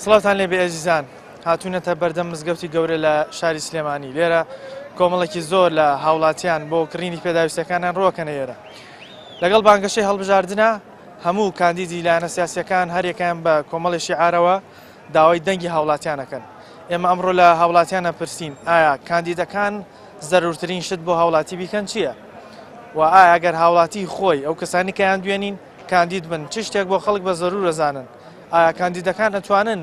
سڵاوتان لێبێ ئەزیزان، هاتوونەتە بەردەم مزگەوتی گەورە لە شاری سلێمانی. لێرە کۆمەڵێکی زۆر لە هاوڵاتیان بۆ کڕینی پێداویستەکانیان ڕۆکەنە ئێرە. لەگەڵ بانگەشەی هەڵبژاردنە هەموو کاندیدی لایەنە سیاسیەکان هەرێکیان بە کۆمەڵێکی عارەوە داوای دەنگی هاوڵاتیانەکەن. ئێمە ئەمڕۆ لە هاوڵاتیانە پرسین ئایا کاندیدەکان زەرورترین شت بۆ هاوڵاتی بیکەن چییە؟ و ئایا ئەگەر هاوڵاتی خۆی ئەو کەسانی کەیان دوێنین کاندید بن چ شتێک بۆ خەڵک بە زەرور ئەزانن؟ ئایا کاندیدەکان ئەتوانن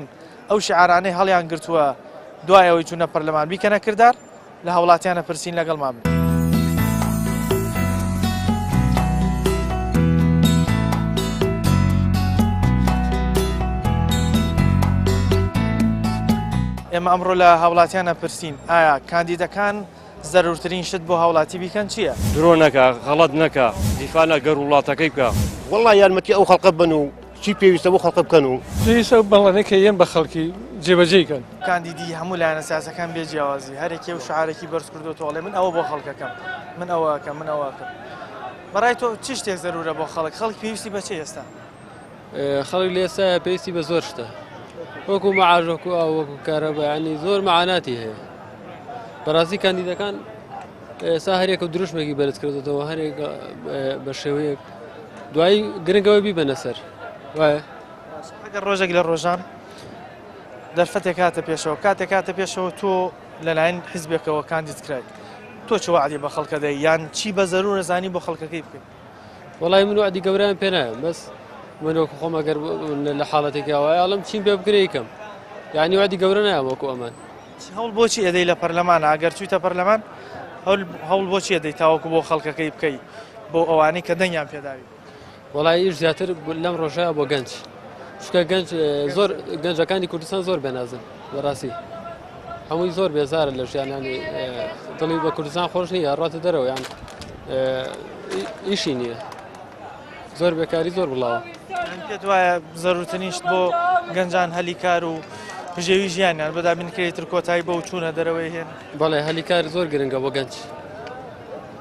ئەو شعارانەی هەڵیان گرتووە دوایەوەی چوونە پەرلەمان بیکەنە کردار؟ لە هاوڵاتیانە پرسین لەگەڵمان بن. ئێمە ئەمڕۆ لە هاوڵاتیانە پرسین ئایا کاندیدەکان زەرورترین شت بۆ هاوڵاتی بیکەن چییە؟ درۆ نەکە، غەڵەت نەکە، دیفاع نەگەر وڵاتەکەی بکە. وەڵڵا یارمەتی ئەو خەڵقە بن و چی پێویستە بۆ خەڵقە بکەن و پێویستە بەڵێنێکە یەن بە خەڵکی جێبەجێکەن. کاندیدی هەموو لایەنە سیاسەکان بێ جیاوازی هەرێکی و شعارێکی بەرز کردوتەوە ئەڵێ من ئەوە بۆ خەڵکەکەم، من ئەوەکەم، من ئەوەکەم. بەڕای تۆ چ شتێک زەرورە بۆ خەڵک؟ خەڵک پێویستی بە چی ئێستا؟ خەڵک لە ئێستا پێویستی بە زۆر شتە، وەکو مەعاش، وەکو ئاو، وەکو کارەبا، یعنی زۆر مەعاناتی هەیە. بەڕاستی کاندیدەکان ئێستا هەرێک و دروشمێکی بەرز کردوتەوە، هەرێک بە شێوەیەک دوایی گرنگەوە بیبەنە سەر. وایە ئەگەر ڕۆژێک لە ڕۆژان دەرفەتێک هاتە پێشەوە، کاتێک هاتە پێشەوە تۆ لەلایەن حیزبێکەوە کاندید کرایت، تۆ چ وەعدی بە خەڵکە دەی یان چی بە زەرورە زانی بۆ خەڵکەکەی بکەیت؟ وەڵای من وعدی گەورەیان پێ نایەم، بەس من وەکو خۆم ئەگەر لە حاڵەتێکی ئەوەیە ئەڵم چیم پێ بکرێ یکەم، یعنی وعدی گەورە نایەم وەکو ئەمان. هەوڵ بۆچی ئەدەی لە پەرلەمانە؟ ئەگەر چوویتە پەرلەمان هەوڵ بۆچی ئەدەی تاوەکو بۆ خەڵکەکەی بکەی بۆ ئەوانەی کە دەنگیان پێداوی؟ وەڵای ئیش زیاتر لەم ڕۆژەیە بۆ گەنج، چکە گەنج زۆر گەنجەکانی کوردستان زۆر بێنازن، بەڕاستی هەمووی زۆر بێزارە لە ژیانانی دڵی بە کوردستان خۆش نییە، ڕاتە دەرەوە یان ئیشی نییە، زۆر بێکاری زۆر بڵاوە. پێت وایە زەرورترین شت بۆ گەنجان هەلی کار و پژێوی ژیانیان بەدابینکرێتتر کۆتایی بۆ چوونە دەرەوەی هێن؟ بەڵێ هەلی کار زۆر گرنگە بۆ گەنج،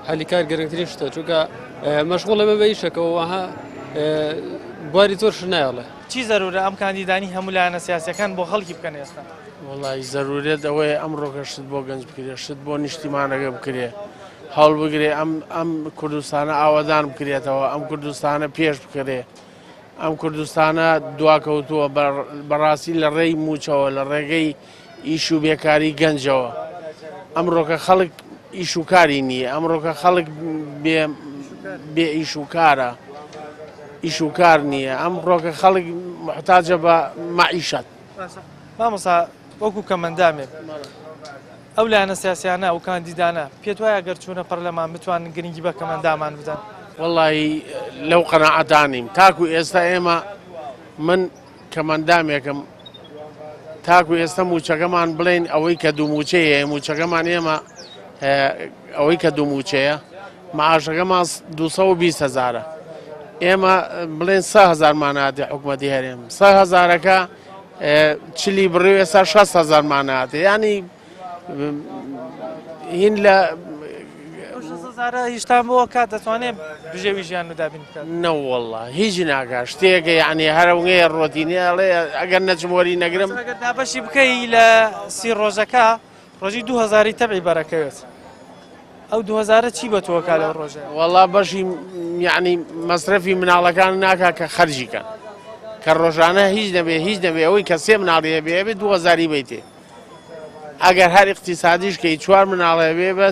هەلی کار گرنگترین شتە، چونکە مەشغوڵە بە ئیشەکەەوە وەها بواری زۆر شنایڵێ. چی زەرورە ئەم کاندیدانی هەموو لایەنە سیاسەکان بۆ خەڵکی بکەن ئێستا؟ وڵی زەرورێت ئەوەیە ئەمڕۆکە شت بۆ گەنج بکرێ، شت بۆ نیشتیمانەکە بکرێ، هەڵ بگرێ ئەم کوردستانە ئاوادان بکرێتەوە، ئەم کوردستانە پێش بکرێ، ئەم کوردستانە دواکەوتووە بەڕاستی لە ڕێی موچەوە، لە ڕێگەی ئیش و بێکاری گەنجەوە. ئەمڕۆکە خەڵک ئیش و کاری نییە، ئەمڕۆکە خەڵک بێ ئیش و کارە، ئیش و کار نییە، ئەمڕۆکە خەڵک محتاجە بە مەعیشەت. مامۆستا وەکو کەمەندامێک ئەو لایەنە سیاسیانە ئەو کاندیدانە پێت وایە گەر چوونە پەرلەمان بتوانن گرنگی بە کەمەندامان بدەن؟ وەڵی لەو قەناعەتانیم، تاکو ئێستا ئێمە من کەمەندامێکم، تاکو ئێستا موچەکەمان بڵێن ئەوەی کە دوو موچەیە، موچەکەمان ئێمە ئەوەی کە دوو موچەیە معاشەکەمان 220,000، ئێمە بڵێن 100,000 ماناتی حکوومەتی هەرێم، 100,000ەکە چلی بڕێ ئێستا 60,000 ماناتی، ینی هین لە هیچتان بۆ کات دەتوانێت بژێوی ژیان و دابین بکات؟ نەوەڵڵا هیچ ناکە، شتێکە یعنی هەرەوەیە ڕۆتینێڵێ ئەگەر نەچمۆری نەگرم دابەشی بکەی لە 30 ڕۆژەکە ڕۆژی 2000 تەبعی بەرەکەوێت، ئەو 2000 چی بە تۆکا لەو ڕۆژە؟ وەڵا بەشی یعنی مەصرفی مناڵەکان ناکە کە خەرجیکەن، کە ڕۆژانە هیچ نەبێ ئەوەی کە 3 مناڵیە بێ 2000 بیتێ، ئەگەر هەر اقتصادیش کەی 4 مناڵێ بێ بە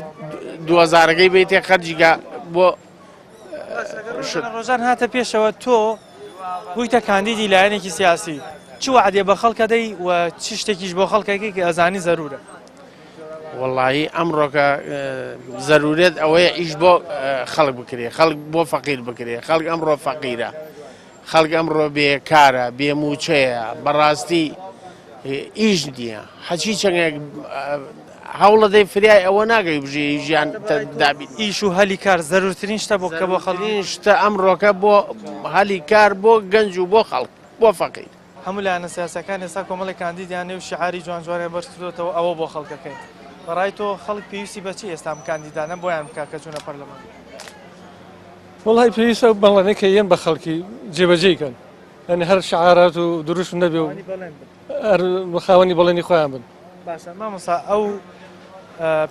2000ەکەی بیتێ خەرجیکە بۆ ڕۆژان هاتە پێشەوە تۆ بوویتە کاندیدی لایەنێکی سیاسی، چ وعدێ بە خەڵکە دەی و چ شتێکیش بۆ خەڵکەکەی کە ئەزانی زەرورە؟ وەڵی ئەمڕۆکە زەرورێت ئەوەیە ئیش بۆ خەڵک بکرێ، خەڵک بۆ فەقیر بکرێ، خەڵک ئەمڕۆ فەقیرە، خەڵک ئەمڕۆ بێکارە، بێموچەیە، بەڕاستی ئیش نییە، هەچی چەندێک هەوڵە دەی فریای ئەوە ناگەی بژێ ژیان دابین ئیش و هەلی کار زەرورترین شتە بۆ کە بۆ خەڵکی شتە ئەمڕۆکە بۆ هەلی کار بۆ گەنج و بۆ خەڵک بۆ فەقیر هەموو لایەنە سیاسەکان ئێستا کۆمەڵی کاندیدیانێ و شعاری جوان جوانیان بەرزکردوێتەوە ئەوە بۆ خەڵکەکەی بەڕای تۆ خەڵک پێویستی بەچی ئێستا ئەم کاندیدانە بۆیان بکا کە چوونە پەرلەمان وڵی پێویستە بەڵێنەکە یەن بە خەڵکی جێبەجێکەن ئەنی هەر شعارات و دروست نەبێ و خاوەنی بەڵێنی خۆیان بن باشە مامۆستا ئەو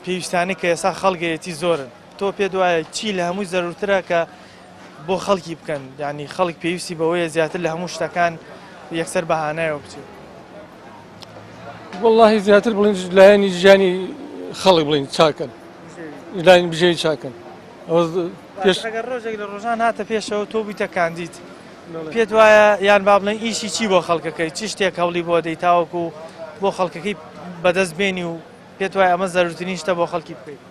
پێویستانی کە ئێستا خەڵگەیەتی زۆرن تۆ پێ دوایە چی لە هەمووی زەرورترە کە بۆ خەڵکی بکەن یعنی خەڵک پێویستی بەوەیە زیاتر لە هەموو شتەکان یەکسەر بەهانایەوە بچێت واللهی زیاتر بڵین لایەنی ژیانی خەڵک بڵین چاکەن لایەن بژێوی چاکەن ئەگەر ڕۆژێک لە ڕۆژان هاتە پێشەوە تۆ بیتە کاندید پێت وایە یان با بڵێن ئیشی چی بۆ خەڵکەکەی چی شتێک هەوڵی بۆ دەی تاوەکو بۆ خەڵکەکەی بەدەست بێنی و پێت وایە ئەمە زەرورترین شتە بۆ خەڵکی بکەیت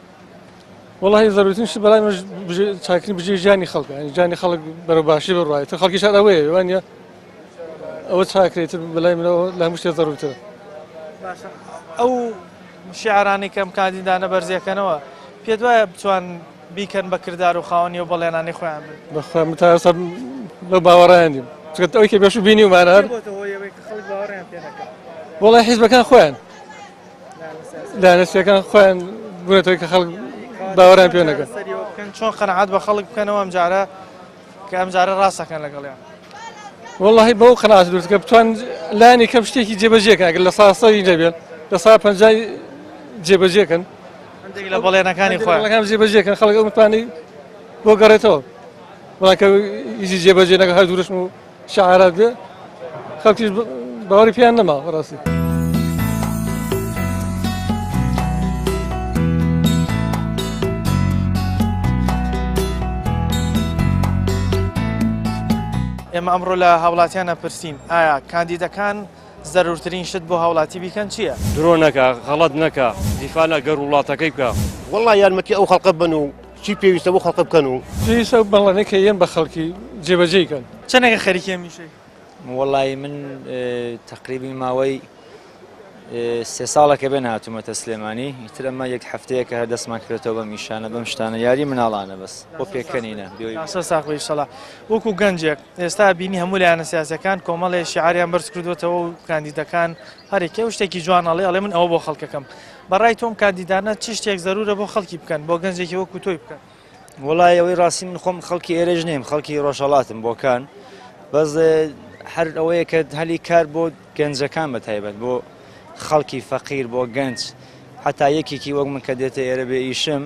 واللهی زەرورترین شت بەلای من چاکرین بژێ ژیانی خەڵکە ینی ژیانی خەڵک بەرە باشی بڕایە تر خەڵکی شاد ئەوەیە وانە ئەوە چاکرێتتر بەلای منەوە لە هەموو شتێ زەرورترە ئەو شیعرانی کەم کاندیدانە بەرزیەکەنەوە پێت وایە بچوان بیکەن بە کردار و خاوەنی و بەڵێنانی خۆیان بن بەخوا من تا ئێستا بە باوەڕیان دیم چکە ئەوەی کە بێش و بینی ومانە هەر وڵای حیزبەکان خۆیان لایەنەسیەکان خۆیان بوونێتەوەی کە خەڵک باوەڕیان پێ نەکەن چۆن قەنەعات بە خەڵک بکەنەوە ئەم جارە کە ئەم جارە ڕاستەکەن لەگەڵیان واللهی بەو قەناعەت دروست کە بتوان لایەنی کەم شتێکی جێبەجێکەن ئەگەر لە ساسەی نەبێت لە سا پەنجای جێبەجێکەن لە بەڵێنەکانی خۆیان جێبەجێکەن خەڵک ئەو متوانێت بۆ گەڕێتەوە بەڵام کە ئیزی جێبەجێ نەکە هەر دوورشم و شعارات بێ خەڵکیش باوەڕی پێیان نەما ڕاستی ئێمە ئەمڕۆ لە هاوڵاتیانە پرسین ئایا کاندیدەکان زەرورترین شت بۆ هاوڵاتی بیکەن چییە؟ درۆ نەکە غەڵەت نەکە دیفاە گەر وڵاتەکەی بکە والله یارمەتی ئەو خەڵقە بن و چی پێویستە بۆ خەڵقە بکەن و پێویستە بەڵێنەکە یەن بە خەڵکی جێبەجێکەن چەندێکە خەریکە میشەی؟ وڵی من تقریبی ماوەی 3 ساڵەکە بێن هاتوومەتە سلێمانی ئیتر ئەمە یەک هەفتەیەکە هەر دەستمان کردێتەوە بە میشانە بەم شتانە یاری مناڵانە بەس بۆ پێکەنینە ساخی شەڵا وەکو گەنجێک ئێستا بینی هەموو لایەنە سیاسەکان کۆمەڵێ شعاریان بەرز کردوێتەوە و کاندیدەکان هەرێکێ و شتێکی جوانەڵێ ئەڵێ من ئەوە بۆ خەڵکەکەم بەڕای تۆم کاندیدانە چی شتێک زەرورە بۆ خەڵکی بکەن بۆ گەنجێکی وەکو تۆی بکەن وڵای ئەوەی ڕاستی من خۆم خەڵکی ئێرەش نیم خەڵکی ڕۆژهەڵاتم بۆکان بەس هەر ئەوەیە کە هەلی کار بۆ گەنجەکان بە تایبەت بۆ خەڵکی فەقیر بۆ گەنج حتا یەکێکی وەک من کە دێتە ئێرە بێ ئیشم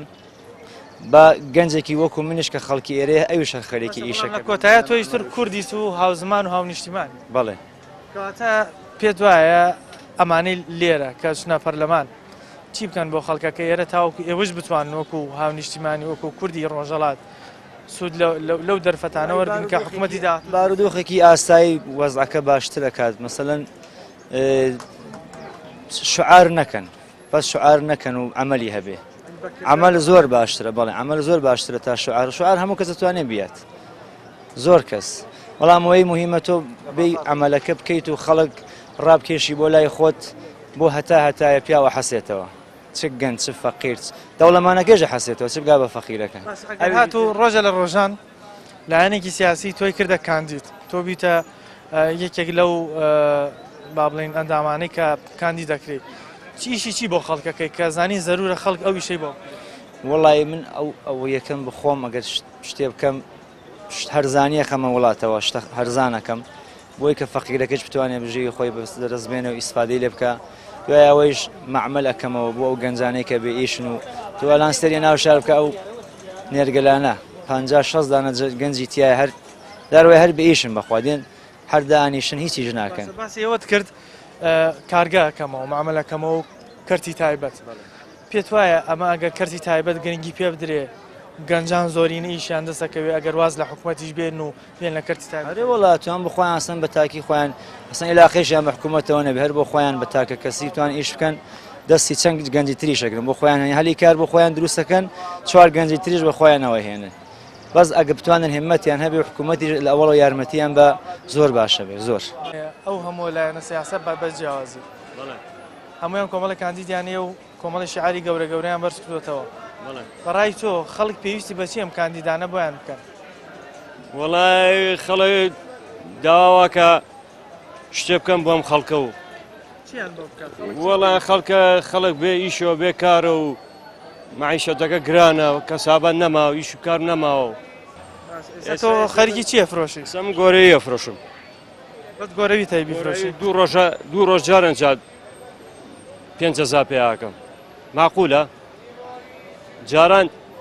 بە گەنجێکی وەکو منش کە خەڵکی ئێرەیە ئەویشە خەرێکی ئیشەکە کۆتایە تۆیشتر کوردیت و هاوزمان و هاونیشتیمان بەڵێ کەواتە پێت وایە ئەمانەی لێرە کە چنە پەرلەمان چی بکەن بۆ خەڵکەکە ئێرە تاوەکو ئێوەش بتوان وەکو هاونیشتیمانی وەکو کوردی ڕۆژەڵات سوود لەو دەرفەتانە وەرگن کە حکوومەتی دا بارودۆخێکی ئاسایی وەزعەکە باشتر دەکات مەسەلەن شعار نەکەن بەس شعار نەکەن و عملی هەبێ عمل زۆر باشترە بەڵێ عمل زۆر باشترە تا شعار هەموو کەس دەتوانێت بیات زۆر کەس بەڵام ئەوەی موهیمە تۆ بێ عملەکە بکەیت و خەڵک ڕابکێشی بۆ لای خۆت بۆ هەتایە پیاوە حەسێتەوە چ گەنج چ فەقیر دەوڵەمانەکەژە حەسێتەوە چ بگا بە فەقیرەکە هات و ڕۆژە لە ڕۆژان لایەنێکی سیاسی تۆی کردە کاندید تۆ بیتە یەکێک لەو با بڵین ئەندامانەی کە کاندی دەکرێت چیشی چی بۆ خەڵکەکەی کە زانی زەرورە خەڵک ئەویشەی بۆ وڵی من ئەو یەکەم بخۆم ئەگەر شتێ بکەم هەرزانیە خەمە وڵاتەوە هەرزانەکەم بۆی کە فەقیرەکەش بتوانێت بژێ خۆی دەرەستبێنە و ئیسفادەی لێ بکە دوای ئەوەیش معمەل ئەەکەمەوە بۆ ئەو گەنجانەی کە بێ ئیشن و توالانستەری ناو شار بکە ئەو نێرگەلانە 50-60 دانە گەنجی تایە هەر داروای هەر بە ئیشن بەخوادێن هەردانیشن هیچیش ناکەن باسی ئێوەت کرد کارگاکەمەوە معاملەکەمەوە و کەرتی تایبەت پێت وایە ئەمە ئەگەر کەرتی تایبەت گرنگی پێ بدرێ گەنجان زۆرینە ئیشیان دەسەکەوێ ئەگەر واز لە حکوومەتیش بێن و بێن لە کەرتی تایبەت وڵاتیان بخۆیان ئەسەن بە تاکی خۆیان ئەسەن علاقەیشیان بە حکوومەتەوە نەبێ هەر بۆ خۆیان بە تاکە کەسی توان ئیش بکەن دەستی چەند گەنجی تریشەکەن بۆ خۆیان هەلی کار بۆ خۆیان دروستەکەن 4 گەنجی تریش بە خۆیانەوە هێنن بەس ئەگە بتوانن هێمەتیان هەبێ حکوومەتی لە ئەوڵ و یارمەتیان بە زۆر باشە بێ زۆر ئەو هەموو لایەنە سیاسەت بە بەجیاوازی هەمویان کۆمەڵە کاندیدیانەیە و کۆمەڵی شعاری گەورە گەورەیان بەرز کردوتەوە بەڕای تۆ خەڵک پێویستی بەچی ئەم کاندیدانە بۆیان بکەن وەڵای خەڵک داوا کە شتێ بکەم بۆم خەڵکە و وەڵا خەڵک بێ ئیشەوە بێ کارە و معیشەتەکە گرانە و کەسابەت نەماوە ئیش و کار نەماوە تۆ خەریکی چییە فرۆشی سەم گۆرەیە فرۆشم بەت گۆرەوی تای بیفرۆشی دوو ڕۆژ جارن جات 5,000 پێیاکەم ماقولە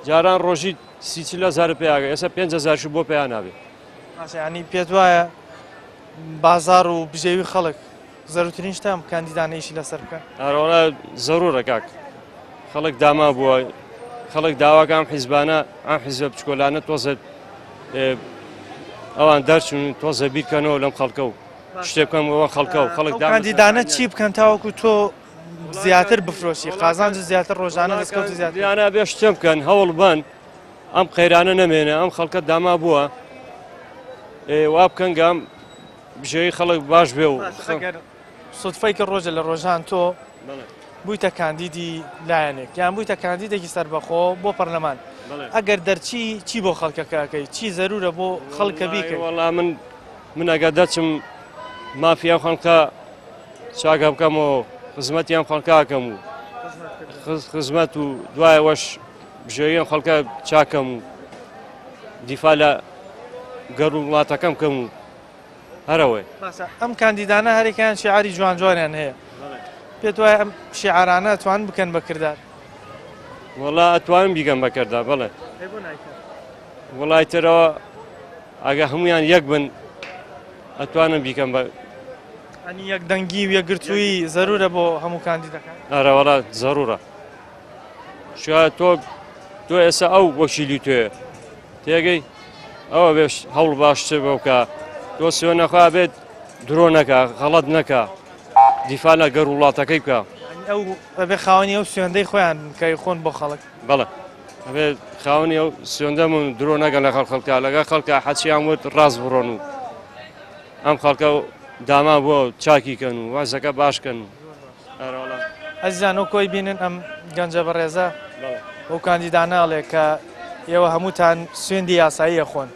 جاران ڕۆژی 30,000 پێیاگە ئێستا 5,000 بۆ پێیان نابێت ینی پێت وایە بازار و بژێوی خەڵک زەروترین شتام کاندیدانەیشی لەسەر بکەن ئەرۆڵە زەرورە کاک خەڵک داما بووە خەڵک داواکە ئەم حیزبانە ئەم حیزبە بچکۆلانە تۆزە ئەوان دەرچون تۆزە بیرکەنەوە لەم خەڵکە و شتێ بکەم ئەوە خەڵکە و خەڵک کاندیدانە چی بکەن تاوەکو تۆ زیاتر بفرۆشی قازانج زیاتر ڕۆژانە دەستکەوت زیاتریانە بێ شتێ بکەن هەوڵ بن ئەم قەیرانە نەمێنە ئەم خەڵکە داما بووە وا بکەن گام بژێوی خەڵک باش بێ و سوتفەی کە ڕۆژە لە ڕۆژان تۆ بوویتە کاندیدی لایەنێک یان بوویتە کاندیدێکی سەربەخۆ بۆ پەرلەمان ئەگەر دەرچی چی بۆ خەڵکەکەکەی چی زەرورە بۆ خەڵکە بیکەی وەڵام من ئەگەر دەچم مافیان خەڵکە چاکە بکەمەوە خزمەتیان خەڵکاکەم و خزمەت و دوایەوەش بژێویان خەڵکە چاکەم و دیفا لە گەڕ و وڵاتەکەم بکەم و هەرەوەی ئەم کاندیدانە هەرێکیان شیعاری جوان جوانیان هەیە پێت وایە ئەم شیعارانە ئەتوان بکەن بەکردار وەڵا ئەتوانم بیگەم بەکردار بەڵێ وڵای ترەوە ئەگە هەمویان یەک بن ئەتوانم بیکەم بە ئەنی یەک دەنگی و یەکگرتووی زەرورە بۆ هەموو کاندیدەکان ئەرەوەڵا زەرورە شاید تۆ ئێستا ئەو وەکیلی توێ تێگەی ئەوە بێ هەوڵ باشتر بۆ بکە تۆ سوێ نەخوا بێت درۆ نەکە غەڵەت نەکە دیفا لە گەڕ وڵاتەکەی بکە ئەو بەبێ خاوەنی ئەو سوێندەی خۆیان کەی خۆن بۆ خەڵک بەڵێ ئەبێ خاوەنی ئەو سوێندەمون درۆ نەگەن لە خەڵکە لەگە خەڵکە حەچیان وت ڕاست بڕۆن و ئەم خەڵکە داما بۆ چاکیکەن و وازەکە باشکەن و ئەزیزان ئەو کۆی بینن ئەم گەنجە بەڕێزە ئەو کاندیداناڵێ کە ئێوە هەمووتان سوێندی یاساییە خۆن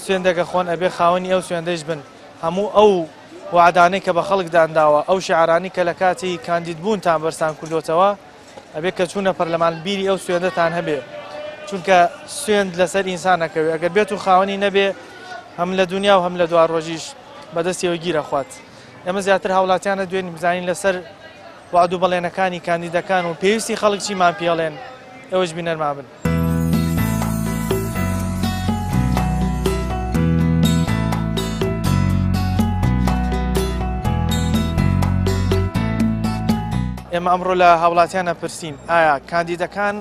سوێندەکە خۆن ئەبێ خاوەنی ئەو سوێندەش بن هەموو ئەو وعدانەی کە بە خەڵکدانداوە ئەو شیعرانی کە لە کاتی کاندیدبوونتان بەرسان کردوتەوە ئەبێ کە چوونە پەرلەمان بیری ئەو سوێندەتان هەبێ چونکە سوێند لەسەر ئینسانەکەوێ ئەگەر بێت و خاوەنی نەبێ هەم لە دنیا و هەم لە دوار ڕۆژیش بەدەستیەوە گیرە خوات ئێمە زیاتر هاوڵاتیانە دوێن بزانین لەسەر وعد و بەڵێنەکانی کاندیدەکان و پێویستی خەڵک چیمان پێڵێن ئەوەش بینەرما بن ئێمە ئەمڕۆ لە هاوڵاتیانە پرسین ئایا کاندیدەکان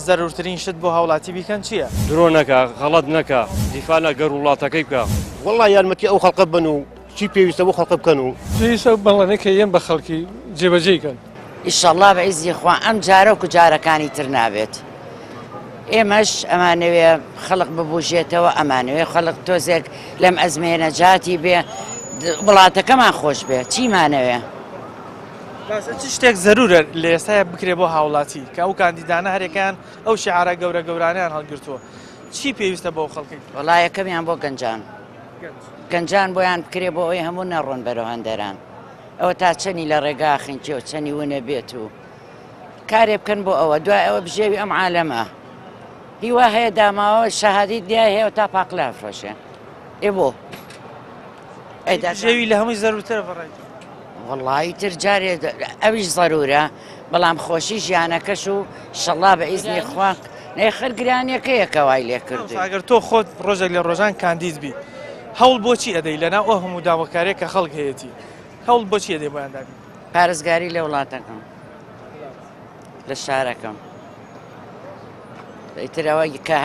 زەرورترین شت بۆ هاوڵاتی بیکەن چییە؟ درۆ نەکە غەڵەت نەکە دیفا لە گەڕ وڵاتەکەی بکە وەڵا یارمەتی ئەو خەڵکە بن و چی پێویستە بۆ خەڵکە بکەن و پێویستە بەڵێنەکە یەن بە خەڵکی جێبەجێکەن ئیشەڵڵا بە عیزی خوا ئەم جارە و جارەکانی تر نابێت ئێمەش ئەمانەوێ خەڵق ببوژێتەوە ئەمانەوێ خەڵق تۆزێک لەم ئەزمێنە جاتی بێ وڵاتەکەمان خۆش بێ چیمانەوێ چ شتێک زەرورە لە ئێستاە بکرێ بۆ هاوڵاتی کە ئەو کاندیدانە هەرێکیان ئەو شیعارە گەورە گەورانیان هەڵگرتووە چی پێویستە بۆ خەڵکی وڵایەکەمیان بۆ گەنجان بۆیان بکرێ بۆ ئەوی هەموو نەڕۆن بەرەو هەندەران ئەوە تا چەنی لە ڕێگا خینچێ و چەنی ونە بێت و کارێ بکەن بۆ ئەوە دوای ئەوە بژێوی ئەم عالەمە هیوا هەیە داماوە شەهادی دیای هەیە و تا پاقلا فرۆشێ ئێ بۆ ژێوی لە هەمووی زەرورترە بەڕێت وەڵی تر جارێ ئەویش زەرورە بەڵام خۆشی ژیانەکەش و شەڵا بە ئیزنی خوا نەیخەر گرانیەکەیەکە وای لێ کردو ئەگەر تۆ خۆت ڕۆژێک لە ڕۆژان کاندید بی هەوڵ بۆچی ئەدەی لەنا ئەو هەموو داواکارێک کە خەڵک هەیەی هەوڵ بۆچی ئەدەی بۆیان دابی پارێزگاری لە وڵاتەکەم لە شارەکەم ئیترەوە کە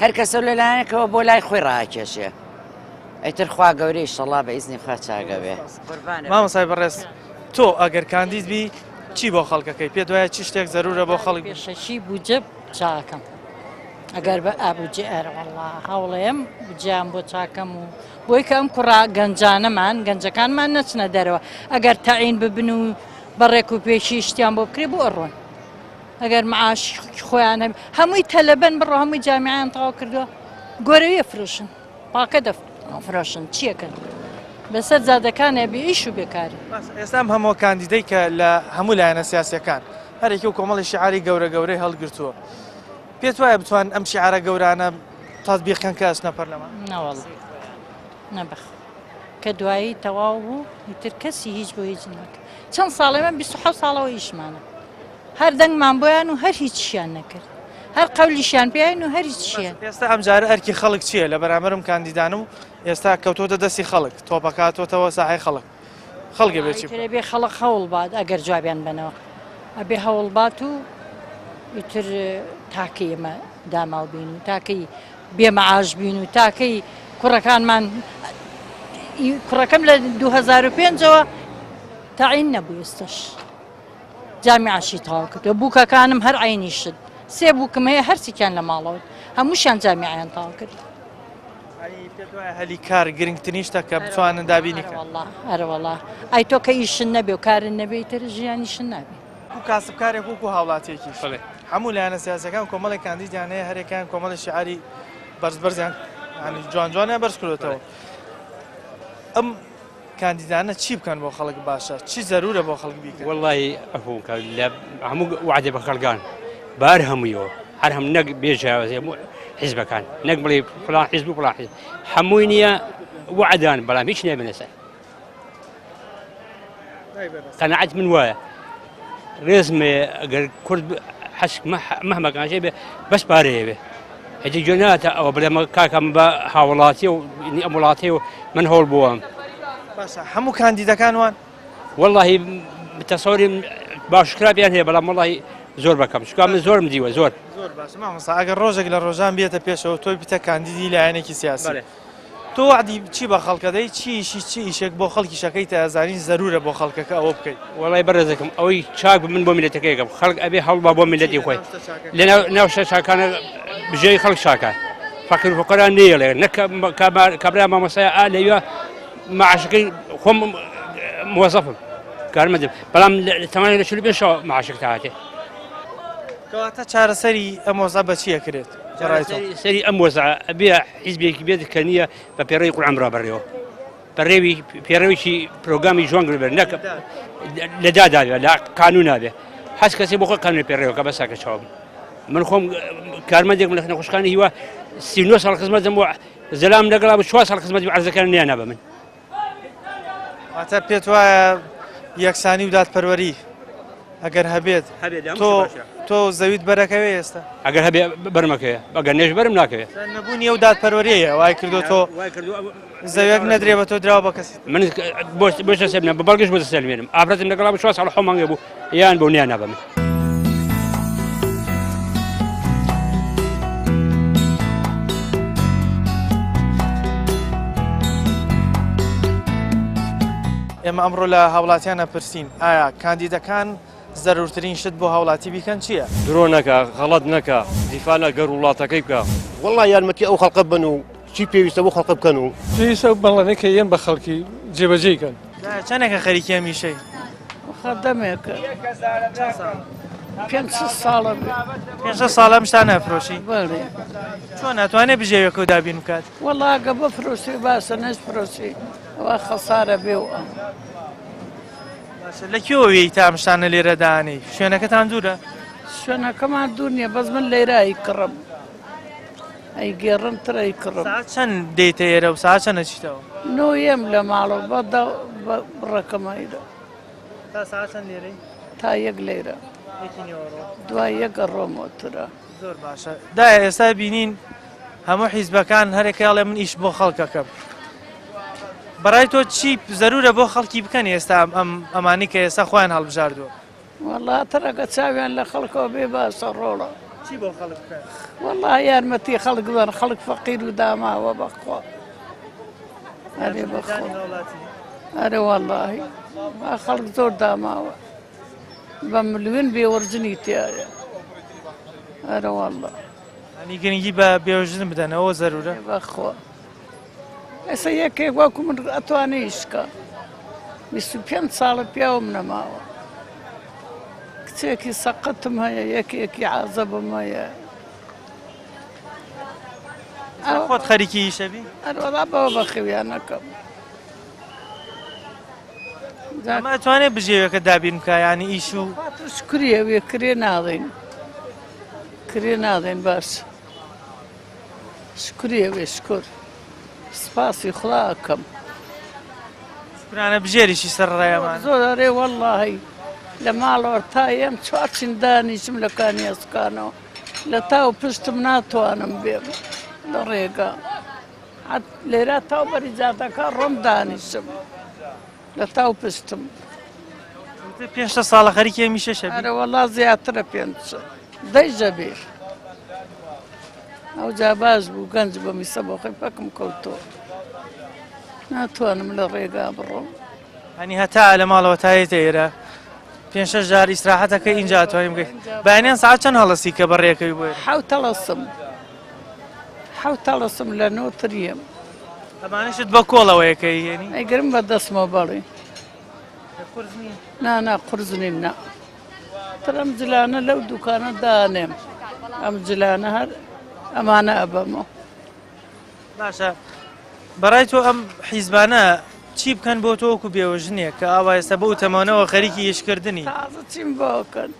هەر کەسە لەلایەنەکەەوە بۆ لای خۆی ڕاکێشێ ئەیتر خوا گەورەی شەڵا بە ئیزنی خوا چاگەوێ مامەسای بەڕێز تۆ ئەگەر کاندید بی چی بۆ خەڵکەکەی پێ دوایە چی شتێک زەرورە بۆ خەڵک پێشەشی بوجە چاکەم ئەگەر بە ئابووجێ ئەرەوەڵا هەوڵێم بجیان بۆ چاکەم و بۆی کە ئەم کوڕا گەنجانەمان گەنجەکانمان نەچنە دەرەوە ئەگەر تەعین ببن و بەڕێک و پێشی شتیان بۆ بکرێ بۆ ئەڕۆن ئەگەر معاش خۆیان هەبێ هەمووی تەلەبەن بڕۆ هەمووی جامیعیان تەواو کردووە گۆرەویە فرۆشن پاکە دەفرۆشن چیەکەن بەسەر جادەکانە بێ ئیش و بێکاری ئێستا هەموو کاندیدەی کە لە هەموو لایەنە سیاسیەکان هەرێکی و کۆمەڵی شیعاری گەورەی هەڵگرتووە پێت وایە بتوان ئەم شیعارە گەورانە تاتبیقەکەن کە ئەچنە پەرلەمان نەوەڵ نەبخ کە دوایی تەواو بوو ئیتر کەسی هیچ بۆ هیچ ناکە چەند ساڵی من 27 ساڵەوە ئیشمانە هەر دەنگمان بۆیان و هەر هیچیان نەکرد هەر قەولیشیان پێیان و هەر هیچیان ئێستا ئەم جارە ئەرکی خەڵک چییە لە بەرامبەرم کاندیدانم و ئێستا کەوتۆتە دەستی خەڵک تۆپەکاتۆتەوە ساحەی خەڵکی بێچی بێ خەڵک هەوڵ بات ئەگەر جوابیان بنەوە ئەبێ هەوڵ بات و ئیتر تاکەی ئێمە داماو بین و تاکەی بێمەعاش بین و تاکەی کوڕەکانمان کوڕەکەم لە 2005ەوە تاعین نەبوو ئێستش جامیعاشی تەواو کردووە بووکەکانم هەر عینی شت سێ بووکم هەیە هەرچیان لە ماڵەوە هەمووشیان جامیعیان تەواو کرد هەلی کار گرنگترین شتە کە بتوانن دابینی هەروەڵا ئای تۆ کە ئیشن نەبێ و کارن نەبێ تر ژیانیشن نابێ و کاسبکارێک وکو هاوڵاتیەکی هەموو لایەنە سیاسەکان کۆمەڵی کاندیدیان هەیە هەرێکیان کۆمەڵی شیعاری بەرزبەرزیان جوان جوانیان بەرز کردێتەوە ئەم کاندیدانە چی بکەن بۆ خەڵک باشە چی زەرورە بۆ خەڵک بیکەن والله ئەفۆکە لە هەموو وعدە بە خەڵکان بار هەموویەوە هەر هەم نەک بێژاوازێ حیزبەکان نەک بڵێ فلان حیزب و فلان حیزب هەمووی نییە وعدان بەڵام هیچ نێ بنەسەر قەناعەت من وایە ڕێزمێ ئەگەر کورد حەسک مەهمەکان شێ بێ بەس پارەیە بێ هەتی گوێ ناتە ئەوە بڵێمە کاکەم بە هاوڵاتی و ئەم وڵاتی و من هەوڵ بووم باشە هەموو کاندیدەکان وان والله تەسەوری باشکرابیان هەیە بەڵام وڵی زۆر بەکەم چکا من زۆرم دیوە زۆر باش مامۆستا ئەگەر ڕۆژێک لە ڕۆژان بێتە پێشەوە تۆی بتە کاندیدی لایەنێکی سیاسی تۆ وعدی چی بە خەڵکە دەی چی ئیشێک بۆ خەڵکی شەکەی تازانین زەرورە بۆ خەڵکەکە ئەوە بکەیت وڵی بەڕێزەکەم ئەوەی چاک من بۆ میلەتەکەیەکەم خەڵک ئەبێ هەڵبا بۆ میلەتی خۆی لە ناو شاکانە بژێی خەڵک شاکە فەقیر و فوقەرا نێڵێ نەک کابرا مامۆستای ئا لەوێ معاشەکەی خۆم موەزەفم کارمەندم بەڵام تەمانێت لە 45 معاشێک تاهاتێ کەواتە چارەسەری ئەم وەزە بە چیە کرێت سەری ئەم وەزە ئەبێ حیزبێکی بێت کە نییە بە پێڕەوی قورئان بڕابڕێەوە بەڕێوی پێڕەویی پرۆگرامی جوان بێت نەک لە داداوێت لە قانون نابێ هەست کەسی بۆ خۆی قانون پێڕێەوە کە بەساکە چاوم من خۆم کارمەندێک لە نەخۆشخانەی هیوا 39 ساڵ خزمەت دەم بۆ زەلام لەگەڵا بە 4 ساڵ خزمەتی عەرزەکان نیانە بە من واتە پێت وایە یەکسانی و دادپەروەری ئەگەر هەبێت تۆ زەویت بەرەکەوێ ئێستا ئەگەر هەبێ بەرمەکەوێ ئەگەر نێژ بەرم ناکەوێت نەبوونی ئەو دادپەروەریەیە وای کردو تۆ زەویەک نەدرێ بە تۆ دراوە بە کەسی من بۆ سەر بە بەڵگەش بۆ سەلمێنم ئافرەتم لەگەڵا بە 4 ساڵ حۆمانگە بوو یان بۆ نیانە بە من ئێمە ئەمڕۆ لە هاوڵاتیانە پرسین ئایا کاندیدەکان زەرورترین شت بۆ هاوڵاتی بیکەن چییە؟ درۆ نەکە غەڵەت نەکە دیفاع نەگەر وڵاتەکەی بکە والله یارمەتی ئەو خەڵقە بن و چی پێویستە بۆ خەڵقە بکەن و پێویستە بەڵێنێکە یەن بە خەڵکی جێبەجێکەن چەندێکە خەریکی هەمیشەی خەدەمێکە 5 ساڵە 5 ساڵە شتان نەفرۆشی بەڵێ چۆن ناتوانێت بژێوێکە و دابین بکات وەڵاگە بەفرۆسی باسە نەشفرۆسی ئەوە خەسارە بێ و لەکوێوەی تام شتانە لێرە دانەی شوێنەکەتان دوورە شوێنەکەمان دوور نییە بەس من لێرایی کڕم ئەی گێڕم ترەی کڕم چەند دێتە ئێرە و ساعت چەندە چیتەوە نۆیەم لە ماڵەوە بەدا بڕەکەمایرە تا ساعت چەند لێرەی تا یەک لێرە دوای یەکە ڕۆمۆترە زۆر باشە دایە ئێستا بینین هەموو حیزبەکان هەرێکاڵێ من ئیش بۆ خەڵکەکەم بەڕای تۆ چی زەرورە بۆ خەڵکی بکەن ئێستا ئەمانی کە ئێستا خۆیان هەڵبژاردووە وەڵاتەرەکە چاویان لە خەڵکەوە بێ باسە ڕۆڵە چی بۆ خەڵک بکەن وەڵا یارمەتی خەڵک بن خەڵک فەقیر و داماوە بەخوا ئەرێ بەخۆ ئەرێ وەڵاهی خەڵک زۆر داماوە بە ملوێن بێوەرجنی تایە ئەرە وەڵا ئەنی گرنگی بە بێوەژن بدەنەوە زەرورە بەخوا ئێستا یەکێک وەکو من ئەتوانێ ئیشکە 25 ساڵە پیاوم نەماوە کچێکی سەقەتم هەیە یەکێکی عازەبم هەیە خۆت خەریکی ئیشەبی هەروەڵا بەوە بە خێویانەکەم ئەمە ئەتوانێت بژێوەکە دابین بکە ینی ئیش و شکریە وێ کرێ ناڵین کرێ ناڵێن باش شکریە وێ شکر سپاسی خڵاکەم شکرانە بژێریشی سەر ڕێمان زۆر ئەرێ وەڵڵاهی لە ماڵەوە تا ئێم چوارچین دانیشم لە کانیێسکانەوە لە تاو پشتم ناتوانم بێم لە ڕێگا لێرە تاو بەریجاتەکە ڕۆم دانیشم لە تاو پشتم 5 ساڵە خەریکی هەمیشە شەبی ئەرە وەڵا زیاترە پێنج دەیژە بێر ئەو جا باش بوو گەنج بە میسە بۆ خۆی پەکم کەوتۆ ناتوانم لە ڕێگا بڕۆم هەنی هەتا لە ماڵەوە تایێتە ئێرە 5 جار ئیسراحەتەکە اینجا توانیم بگەین بەیانیان ساعت چەند هەڵەسی کە بەڕێەکەی بۆ حوتەڵەسم لە نۆتریم ئەمانشت بە کۆڵەوەیەکەی هێنی ئەیگرم بە دەستمە بەڵێ نا قورزنین نا تر ئەم جلانە لەو دوکانە دانێم ئەم جلانە هەر ئەمانە ئەبەمەوە باشە بەڕای تۆ ئەم حیزبانە چی بکەن بۆ تۆکو بێوەژنێک کە ئاوا ئێستا بە تەمانەوە خەریکی یشکردنی تازە چیم بۆکەن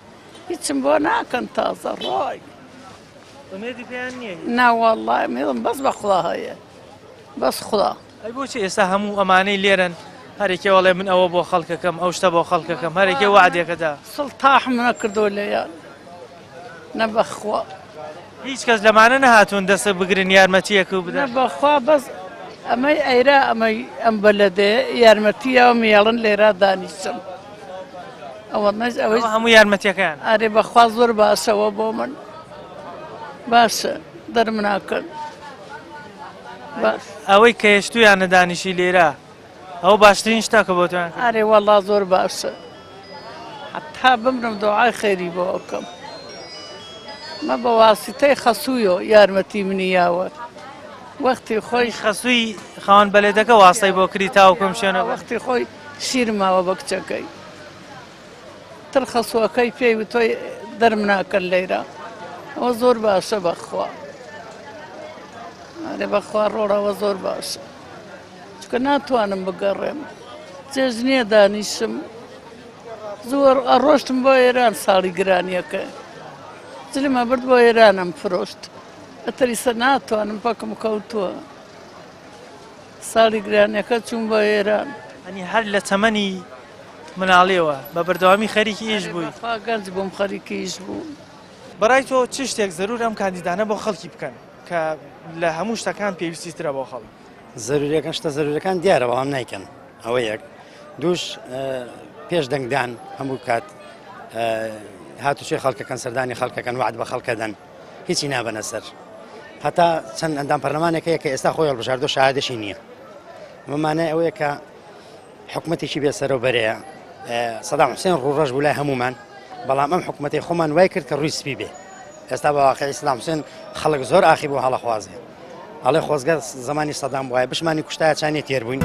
هیچم بۆ ناکەن تازە ڕۆی ئومێدی پێیان نییە ناوەڵڵای مێڵم بەس بە خوڵا هەیە بەس خوڵا ئەی بۆچی ئێستا هەموو ئەمانەی لێرن هەرێکێ وەڵێ من ئەوە بۆ خەڵکەکەم ئەو شتە بۆ خەڵکەکەم هەرێکێ وعدێکەدا سڵتاحم نەکردو لێیان نەبەخوا هیچ کەس لەمانە نەهاتوون دەستە بگرن یارمەتیەکە و بدەن نەبەخوا بەس ئەمەی ئەیرا ئەمەی ئەم بەلەدێ یارمەتیەوە میێڵن لێرا دانیشم ئەوە ئەوەی هەموو یارمەتیەکان ئارێ بەخوا زۆر باشەوە بۆ من باشە دەرم ناکەن ئەوەی کە هێشتویانە دانیشی لێرە ئەو باشترین شتاکە بۆ توان ئارێ وەڵا زۆر باشە حتا بمرم دۆعای خێری بۆ ئەوکەم مە بە واسیتەی خەسوویۆ یارمەتی منیاوە وەختی خۆی خەسووی خاوەن بەلێدەکە واستای بۆ کردی تاوکەم شوێنە وەختی خۆی شیرماوە بە کچەکەی تر خەسووەکەی پێی تۆی دەرم ناکەن لێرە ئەوە زۆر باشە بەخوا ئارێ بەخوا ڕۆڕەوە زۆر باشە چکە ناتوانم بگەڕێم جێژ نییە دانیشم زۆر ئەڕۆشتم بۆ ئێران ساڵی گرانیەکە جلمە برد بۆ ئێرانم فرۆشت ئەتەریسە ناتوانم پەکم کەوتووە ساڵی گرانیەکە چوون بۆ ئێران ئەنی هەر لە تەمەنی مناڵێەوە بە بەردەوامی خەریکی ئیش بووی گەنج بووم خەریکی ئیش بوو بەڕای تۆ چ شتێک زەرور ئەم کاندیدانە بۆ خەڵکی بکەن کە لە هەموو شتەکان پێویستیترە بۆ خەڵک زەروریەکان شتە زەروریەکان دیارە بەڵام نایکەن ئەوە یەک دووش پێش دەنگدان هەموو کات هاتوچێ خەڵکەکەن سەردانی خەڵکەکەن وعد بە خەڵکەدەن هیچی نابەنە سەر هەتا چەند ئەندام پەرلەمانێکەیە کە ئێستا خۆی هەڵبژاردۆ شایەدەشی نییە ئەمەمانە ئەوەیە کە حکوومەتێکی بێسەرەوە بەرەیە سەدام حوسێن ڕوڕەش بوو لای هەمومان بەڵام ئەم حکوومەتی خۆمان وای کرد کە ڕووی سپی بێ ئێستا بە واقعی سەدام حوسێن خەڵک زۆر ئاخی بۆ هەڵەخوازێ ئەڵێ خۆزگە زمانی سەدام وایە بشمانی کوشتایە چانێ تێر بووین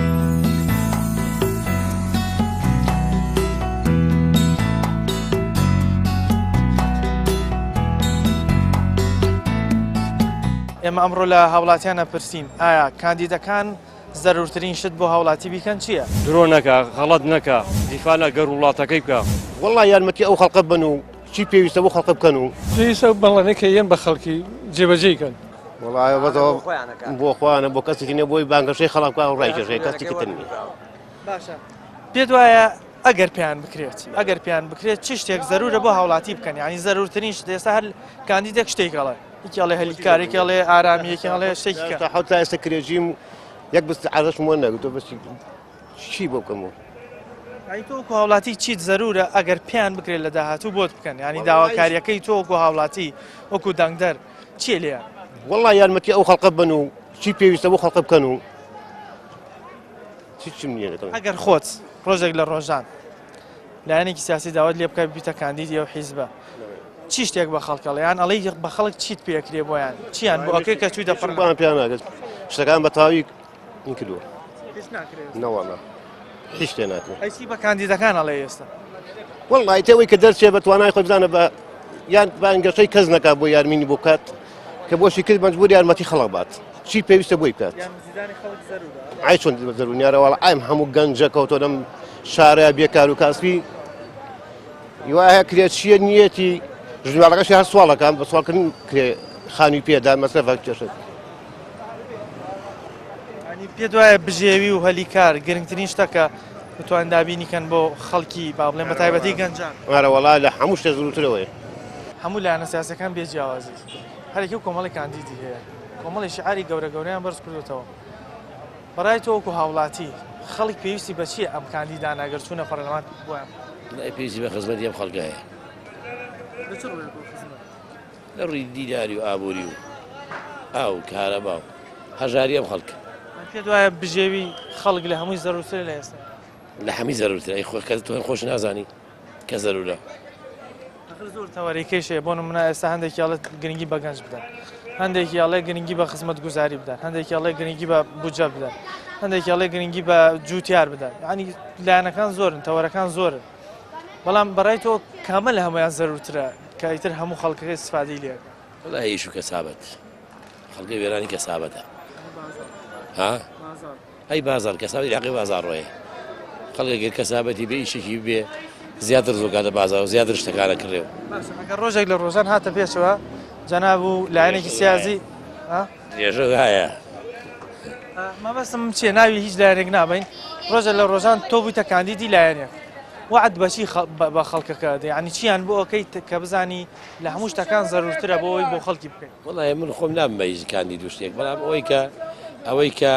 ئێمە ئەمڕۆ لە هاوڵاتیانە پرسیین ئایا کاندیدەکان زەرورترین شت بۆ هاوڵاتی بیکەن چییە؟ درۆ نەکە غەڵەت نەکە دیفاع لە گەر وڵاتەکەی بکە وەڵڵا یارمەتی ئەو خەڵقە بن و چی پێویستە بۆ خەڵقە بکەن و پێویستە بەڵێنێکە یەن بە خەڵکی جێبەجێکەن وڵایە بەزەوە بۆ خوانە بۆ کەسێکی نە بۆی بانگەشەی خەڵکە و ڕایکەژەی کەسی کتن نیە باشە پێت وایە ئەگەر پێیان بکرێت ئەگەر پێیان بکرێت چ شتێک زەرورە بۆ هاوڵاتی بکەن ینی زەرورترین شت ئێستا هەر کاندیدێک شتێکڵێ یکڵێ هەلیکارێکڵێ ئارامیەکێڵێ شتێکی حتا ئێستا کرێژیم یەک بست عادەش وە نەگوتۆ بەسی چی بۆ بکەمەوە ئەی تۆکو هاوڵاتی چیت زەرورە ئەگەر پێیان بکرێت لە داهاتوو بۆت بکەن ینی داواکاریەکەی تۆکو هاوڵاتی وەکو دەنگدەر چیە لێیان وەڵڵا یارمەتی ئەو خەڵقە بن و چی پێویستە بۆ خەڵقە بکەن و چیم نییە ئەگەر خۆت ڕۆژێک لە ڕۆژان لایەنێکی سیاسی داوت لێ بکە بیتە کاندیدی ئەو حیزبە چی شتێک بە خەڵکەڵیان ئەڵی بە خەڵک چیت پێکرێ بۆیان چیان بۆ ئەوکەی کە چووی دەپڕبان پێیان ناگەت شتەکان بە تاوی کردووە نەوەڵە هیچ شتێ ناکرێت ئەیسی بە کاندیدەکان ئەڵێ ئێستا وڵی تێەوەی کە دەرچێ بە توانای خۆی بزانە بە یان بانگەشەی کەس نەکات بۆ یارمینی بۆ بکات کە بۆشی کرد مەجبوری یارمەتی خەڵک بات چی پێویستە بۆی بکات ئای چۆن زەرونیارەوەڵ ئایم هەموو گەنجە کەوتۆ لەم شارە بێکار و کاسبی وایە کرێت چیە نیەتی ژنیواڵەکەشی هەر سوالەکان بە سوالکردن کرێ خانی پێدا مەسرەفە کێشت پێ دوایە بژێوی و هەلی کار گرنگترین شتەکە بتوان دابینیکەن بۆ خەڵکی با بڵێن بە تایبەتی گەنجان ئارەوەڵا لە هەموو شتێ زووترەوەی هەموو لایەنە سیاسەکان بێجیاوازی هەرێکی و کۆمەڵی کاندیدی هەیە کۆمەڵی شعاری گەورە گەورەیان بەرز کردوتەوە بەڕای تۆ وەکو هاوڵاتی خەڵک پێویستی بە چیە ئەم کاندیدانە ئەگەر چوونە پەرلەمان بۆیان پێویستی بە خزمەتی ئەم خەڵکە هەیە لە ڕووی دیداری و ئابووری و ئاو کارەبا و هەژاری ئەم خەڵکە پێ دوایە بژێوی خەڵک لە هەمووی زەرورتر لە ئێستا لە هەمی زەرورتر ئەی خۆ کە تۆ خۆش نازانی کە زەرورە زۆر تەوەریکەیشەیە بۆ نمونە ئێستا هەندێکیاڵێت گرنگی بە گەنج بدەن هەندێکیاڵێ گرنگی بە خزمەت گوزاری بدەن هەندێکیاڵێ گرنگی بە بودجە بدەن هەندێکیاڵێ گرنگی بە جوتیار بدەن ینی لایەنەکان زۆرن تەوەرەکان زۆرن بەڵام بەڕای تۆ کامە لە هەمویان زەرورترە کە ئیتر هەموو خەڵکەکە استفادەی لێ وەڵای هیچ و کەسابەت خەڵکی وێرانی کەسابەتە ها ئەی بازار کەسابەتی عقی بازار ڕۆیە خەڵکێک کەسابەتی بێ ئیشێکی بێ زیاتر زۆکاتە بازار و زیاتر شتەکانە کڕێەوە ئەگەر ڕۆژێک لە ڕۆژان هاتە پێشەوە جەناب و لایەنێکی سیازی درێژە هەیە مەبەستم چییە ناوی هیچ لایەنێک نابین ڕۆژە لە ڕۆژان تۆ بوویتە کاندیدی لایەنێک وعد بەچی بە خەڵکەکە ینی چیان بۆ ئەوکەی کە بزانی لە هەموو شتەکان زەرورترە بۆ ئەوی بۆ خەڵکی بکەین وڵای من خۆم ناممەیز کاندید و شتێک بەڵام ئەوەی کە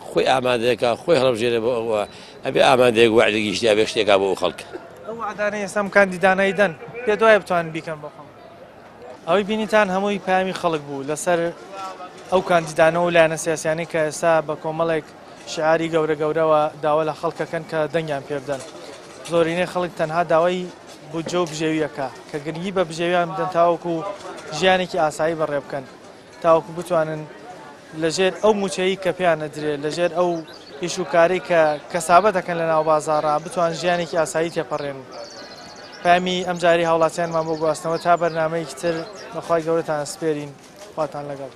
خۆی ئامادەیەەکە خۆی هەڵبژێرە بۆ ئەوە ئەبێ ئامادەیەک وعدێکی شتیا بێ شتێکا بۆ خەڵکە ئەو وعدانەی ئێستام کاندیدانایی دەن پێ دوایە بتوانن بیکەن بۆ خەڵک ئەوەی بینیتان هەمووی پامی خەڵک بوو لەسەر ئەو کاندیدانە و لایەنە سیاسیانەی کە ئێستا بە کۆمەڵێک شعاری گەورە گەورەوە داوا لە خەڵکەکەن کە دەنگیان پێ بدەن زۆرینەی خەڵک تەنها داوای بودجە و بژێویەکە کە گرنگی بە بژێویان بدەن تاوەکو ژیانێکی ئاسایی بەڕێ بکەن تاوەکو بتوانن لەژێر ئەو موچەیی کە پێیان نەدرێت لەژێر ئەو ئیش و کاری کە کەسابەت دەکەن لە ناو بازاڕا بتوان ژیانێکی ئاسایی تێپەڕێن پامی ئەم جاری هاوڵاتیانمان بۆ گواستنەوە تا بەرنامەیەکی تر بەخوای گەورەتان سپێرین خواتان لەگەڵ